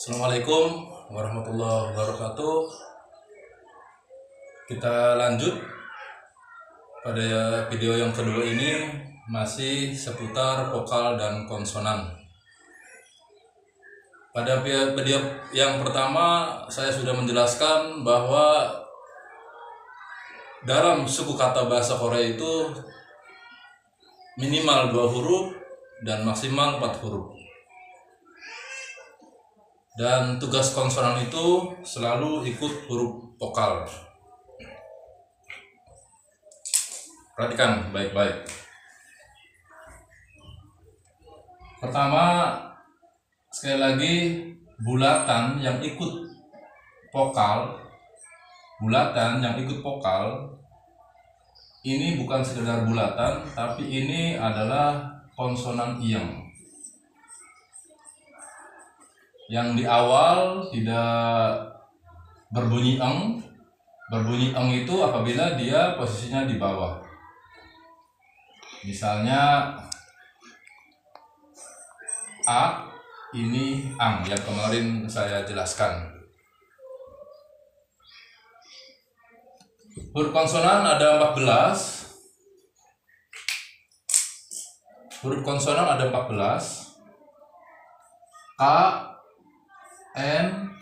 Assalamualaikum warahmatullahi wabarakatuh. Kita lanjut pada video yang kedua ini, masih seputar vokal dan konsonan. Pada video yang pertama saya sudah menjelaskan bahwa dalam suku kata bahasa Korea itu minimal 2 huruf dan maksimal 4 huruf. Dan tugas konsonan itu selalu ikut huruf vokal. Perhatikan baik-baik. Pertama, sekali lagi, bulatan yang ikut vokal, ini bukan sekedar bulatan, tapi ini adalah konsonan iyang. Yang di awal tidak berbunyi eng. Berbunyi eng itu apabila dia posisinya di bawah. Misalnya A, ini ang yang kemarin saya jelaskan. Huruf konsonan ada 14. Huruf konsonan ada 14. K, N,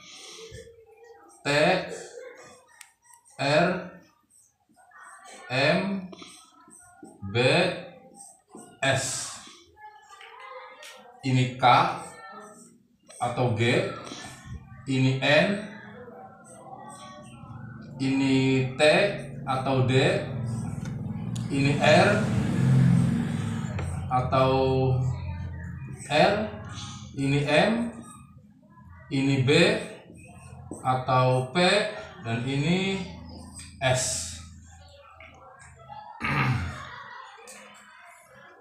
T, R, M, B, S. Ini K atau G, ini N, ini T atau D, ini R atau L, ini M, ini B atau P, dan ini S.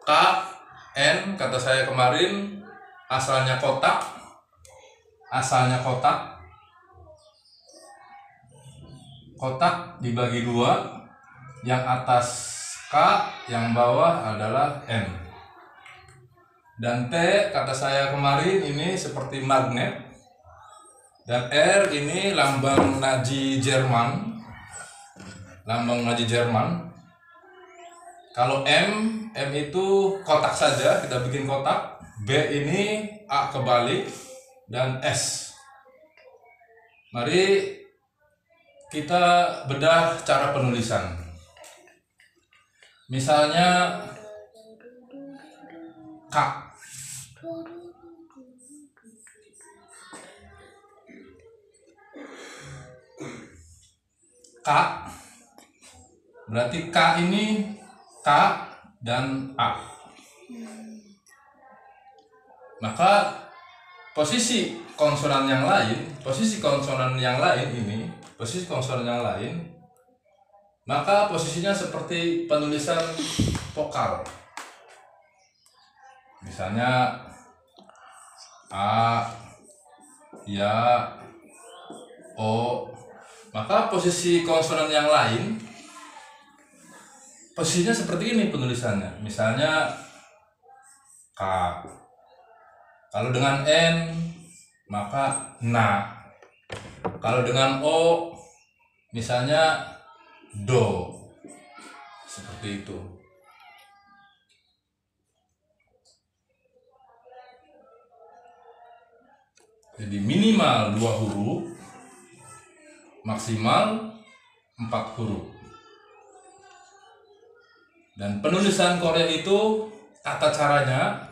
K, N, kata saya kemarin, asalnya kotak. Kotak dibagi 2, yang atas K, yang bawah adalah N. Dan T, kata saya kemarin, ini seperti magnet. Dan R ini lambang Nazi Jerman. Kalau M itu kotak saja, kita bikin kotak. B ini A kebalik, dan S. Mari kita bedah cara penulisan. Misalnya K. K, berarti K ini K dan A. Maka posisi konsonan yang lain, maka posisinya seperti penulisan vokal. Misalnya A, ya, O. Maka posisi konsonan yang lain posisinya seperti ini penulisannya. Misalnya K. Kalau dengan N maka na. Kalau dengan O misalnya do. Seperti itu. Jadi minimal 2 huruf, maksimal 4 huruf. Dan penulisan Korea itu tata caranya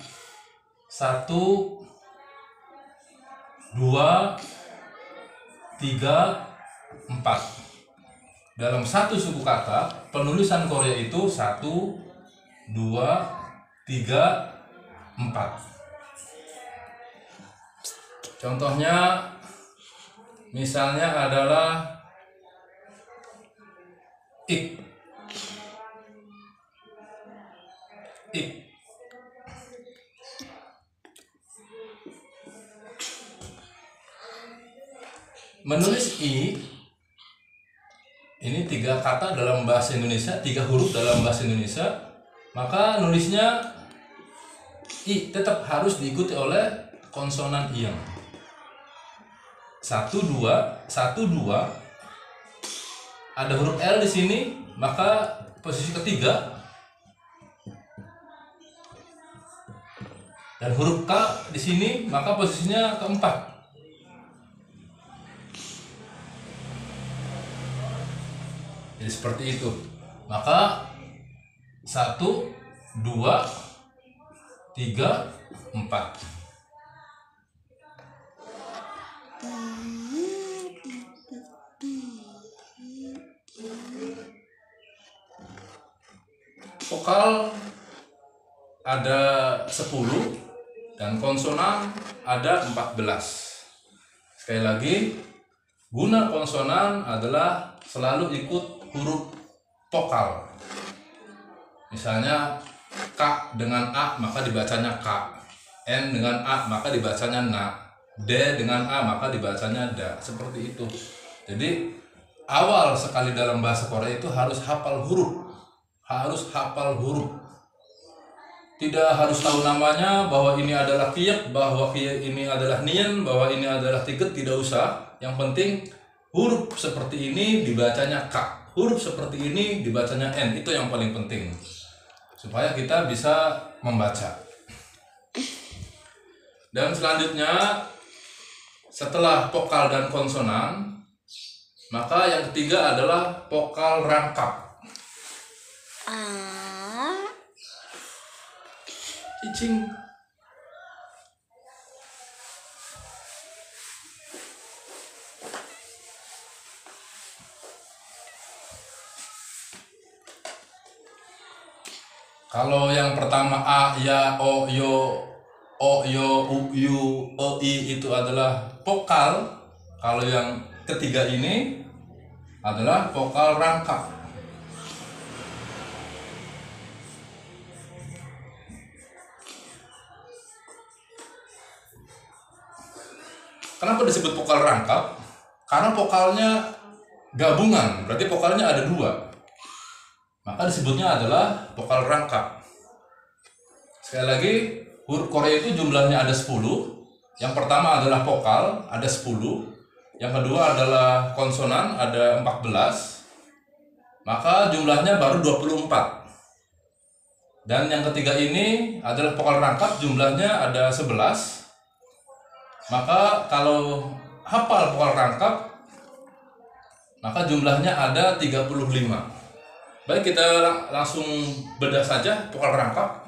1, 2, 3, 4. Dalam satu suku kata, penulisan Korea itu 1, 2, 3, 4. Contohnya misalnya adalah ik. Menulis i ini 3 kata dalam bahasa Indonesia, 3 huruf dalam bahasa Indonesia, maka nulisnya i tetap harus diikuti oleh konsonan iyang. 1 2 1 2, ada huruf L di sini, maka posisi ketiga, dan huruf K di sini, maka posisinya keempat. Jadi seperti itu. Maka 1 2 3 4. Vokal ada 10 dan konsonan ada 14. Sekali lagi, guna konsonan adalah selalu ikut huruf vokal. Misalnya K dengan A maka dibacanya K, N dengan A maka dibacanya Na, D dengan A maka dibacanya Da. Seperti itu. Jadi awal sekali dalam bahasa Korea itu harus hafal huruf. Tidak harus tahu namanya, bahwa ini adalah kiek, bahwa kiek ini adalah nien, bahwa ini adalah tiket, tidak usah. Yang penting huruf seperti ini dibacanya K, huruf seperti ini dibacanya N. Itu yang paling penting supaya kita bisa membaca. Dan selanjutnya, setelah vokal dan konsonan, maka yang ketiga adalah vokal rangkap. Cicing. Kalau yang pertama A, ya, o, yo, u, yu, i itu adalah vokal. Kalau yang ketiga ini adalah vokal rangkap. Kenapa disebut vokal rangkap? Karena vokalnya gabungan, berarti vokalnya ada 2. Maka disebutnya adalah vokal rangkap. Sekali lagi, huruf Korea itu jumlahnya ada 10. Yang pertama adalah vokal, ada 10. Yang kedua adalah konsonan, ada 14. Maka jumlahnya baru 24. Dan yang ketiga ini adalah vokal rangkap, jumlahnya ada 11. Maka kalau hafal vokal rangkap, maka jumlahnya ada 35. Baik, kita langsung bedah saja vokal rangkap.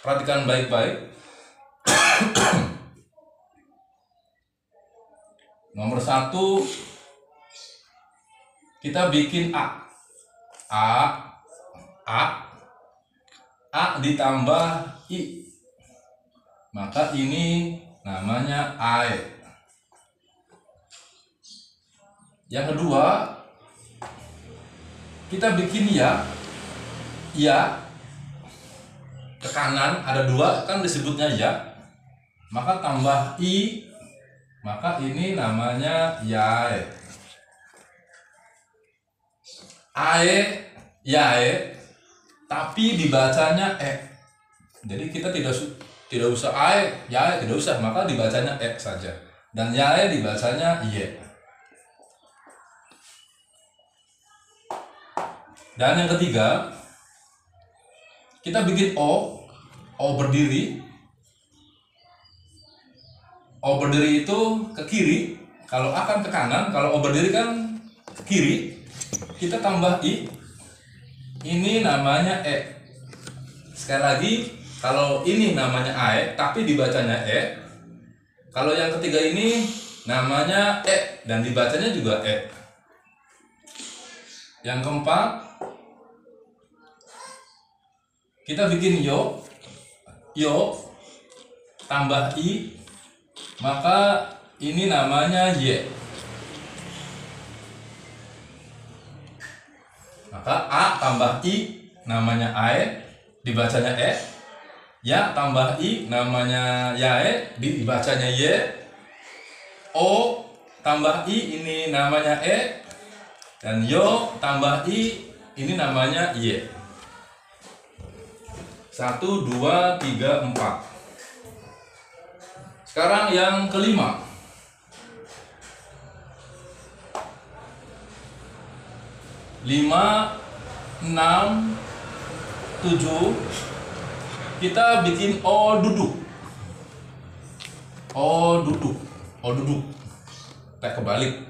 Perhatikan baik-baik. Nomor 1, kita bikin A. A ditambah I. Maka ini namanya AE. Yang kedua, kita bikin ya ke kanan, ada 2 kan disebutnya ya, maka tambah I, maka ini namanya yae. Yae, tapi dibacanya jadi kita tidak usah yae tidak usah, maka dibacanya saja, dan yae dibacanya ye. Dan yang ketiga, kita bikin O berdiri. O berdiri itu ke kiri, kalau A kan ke kanan, kalau O berdiri kan ke kiri. Kita tambah I, ini namanya Sekali lagi, kalau ini namanya AE tapi dibacanya Kalau yang ketiga ini namanya dan dibacanya juga Yang keempat, kita bikin yo tambah I, maka ini namanya Y. Maka A tambah I namanya AE, dibacanya ya tambah I namanya yae, dibacanya Y. O tambah I ini namanya dan yo tambah I ini namanya Y. 1, 2, 3, 4. Sekarang yang kelima, 5, 6, 7. Kita bikin O duduk. O duduk. O duduk. Kita kebalik.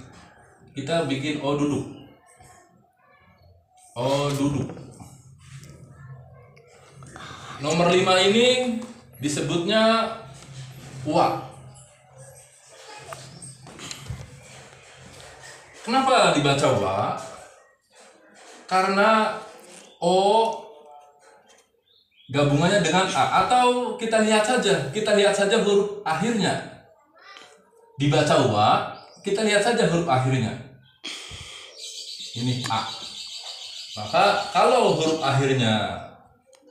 Kita bikin O duduk. O duduk. Nomor 5 ini disebutnya wa. Kenapa dibaca wa? Karena O gabungannya dengan A, atau kita lihat saja huruf akhirnya. Dibaca wa, kita lihat saja huruf akhirnya. Ini A. Maka kalau huruf akhirnya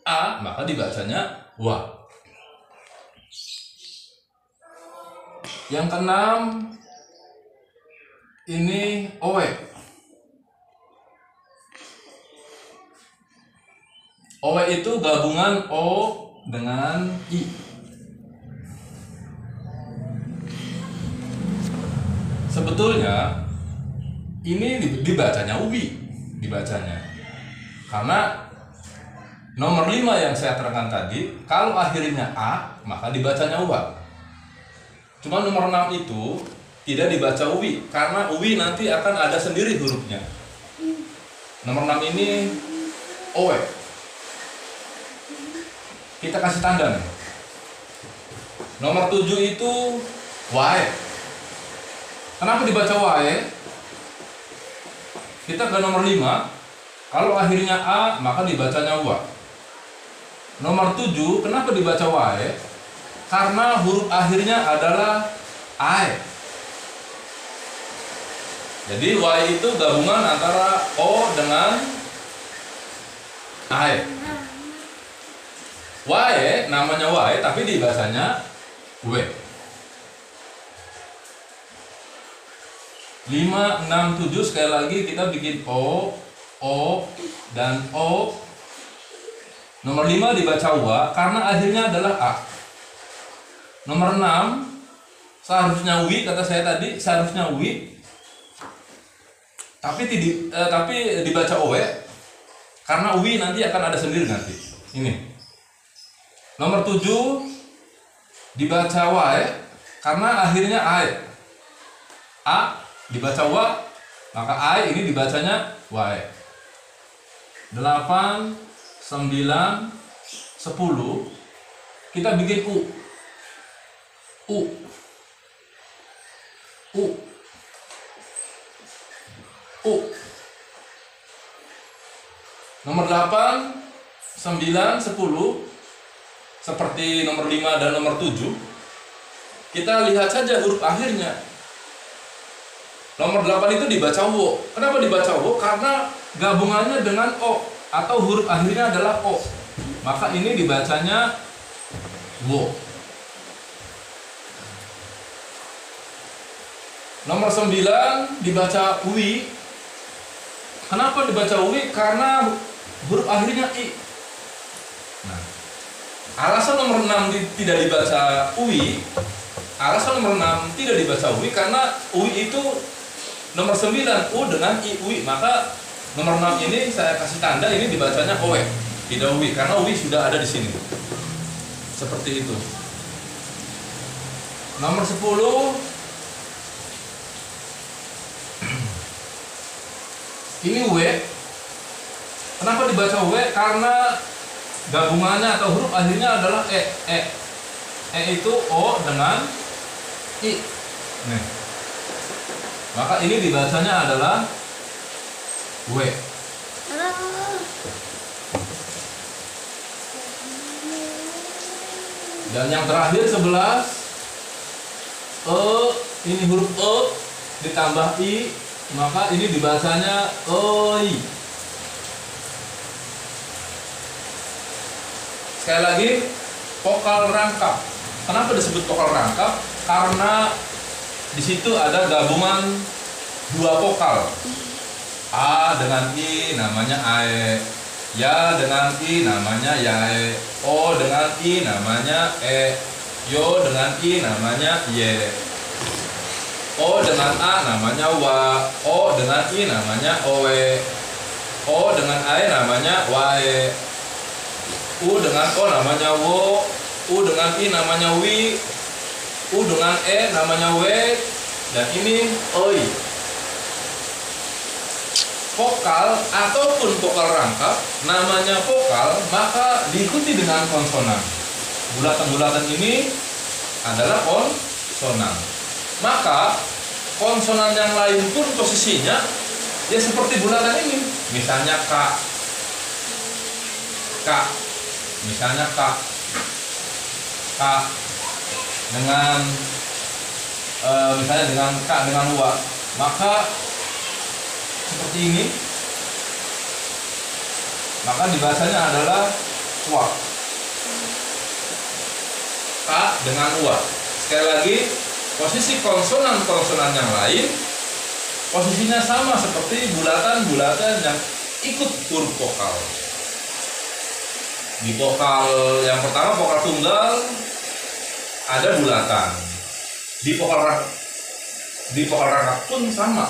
A, maka dibacanya wa. Yang keenam, ini owe. Owe itu gabungan O dengan I. Sebetulnya ini dibacanya ubi, dibacanya. Karena nomor 5 yang saya terangkan tadi, kalau akhirnya A, maka dibacanya wa. Cuma nomor 6 itu tidak dibaca uwi, karena uwi nanti akan ada sendiri hurufnya. Nomor 6 ini owe. Kita kasih tanda nih. Nomor 7 itu wae. Kenapa dibaca wae? Kita ke nomor 5. Kalau akhirnya A, maka dibacanya wa. Nomor 7, kenapa dibaca wae? Karena huruf akhirnya adalah ae. Jadi wae itu gabungan antara O dengan ae. Wae namanya wae, tapi dibacanya we. 5, 6, 7 sekali lagi kita bikin O, dan O. Nomor 5 dibaca wa karena akhirnya adalah A. Nomor 6 seharusnya wi, kata saya tadi seharusnya wi, tapi dibaca owe karena wi nanti akan ada sendiri nanti. Ini. Nomor 7 dibaca wae karena akhirnya ae. A dibaca wa, maka ae ini dibacanya wae. 8, 9, 10 kita bikin U. Nomor 8, 9, 10 seperti nomor 5 dan nomor 7. Kita lihat saja huruf akhirnya. Nomor 8 itu dibaca wo. Kenapa dibaca wo? Karena gabungannya dengan O, atau huruf akhirnya adalah O. Maka ini dibacanya wo. Nomor 9 dibaca wi. Kenapa dibaca wi? Karena huruf akhirnya i. Nah, alasan nomor 6 tidak dibaca wi, alasan nomor 6 tidak dibaca wi karena wi itu nomor 9 u dengan i wi. Maka nomor 6 ini saya kasih tanda ini dibacanya owe, tidak wi, karena wi sudah ada di sini. Seperti itu. Nomor 10 ini W. Kenapa dibaca W? Karena gabungannya atau huruf akhirnya adalah E. E itu O dengan I. Nih. Maka ini dibacanya adalah W. Dan yang terakhir 11 E, ini huruf E ditambah I, maka ini dibacanya oi. Sekali lagi, vokal rangkap. Kenapa disebut vokal rangkap? Karena di situ ada gabungan dua vokal. A dengan I namanya ae. Ya dengan I namanya yae. O dengan I namanya e. Yo dengan I namanya ye. O dengan A namanya wa. O dengan I namanya owe. O dengan AE namanya wae. U dengan O namanya wo. U dengan I namanya wi. U dengan E namanya we. Dan ini oi. Vokal ataupun vokal rangkap namanya vokal, maka diikuti dengan konsonan. Bulatan-bulatan ini adalah konsonan. Maka konsonan yang lain pun posisinya ya seperti bulatan ini. Misalnya K. Misalnya K dengan misalnya dengan K dengan wa, maka seperti ini, maka dibacanya adalah wa. K dengan wa. Sekali lagi, posisi konsonan-konsonan yang lain posisinya sama seperti bulatan-bulatan yang ikut huruf vokal. Di vokal yang pertama, vokal tunggal, ada bulatan. Di vokal rangkap pun sama.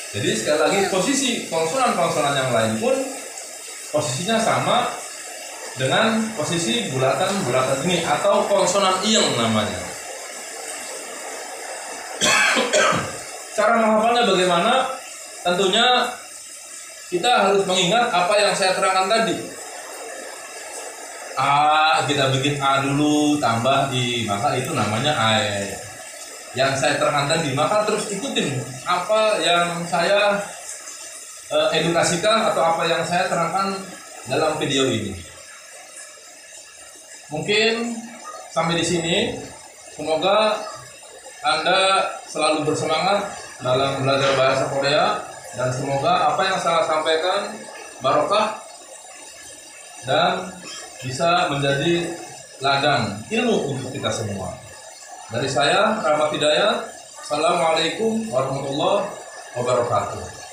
Jadi sekali lagi, posisi konsonan-konsonan yang lain pun posisinya sama dengan posisi bulatan-bulatan ini atau konsonan iyeng namanya. Cara menghafalnya bagaimana? Tentunya kita harus mengingat apa yang saya terangkan tadi. A, kita bikin A dulu, tambah I, maka itu namanya AE. Yang saya terangkan tadi, maka terus ikutin apa yang saya edukasikan atau apa yang saya terangkan dalam video ini. Mungkin sampai di sini. Semoga Anda selalu bersemangat dalam belajar bahasa Korea, dan semoga apa yang saya sampaikan barokah dan bisa menjadi ladang ilmu untuk kita semua. Dari saya, Rahmat Hidayat. Assalamualaikum warahmatullahi wabarakatuh.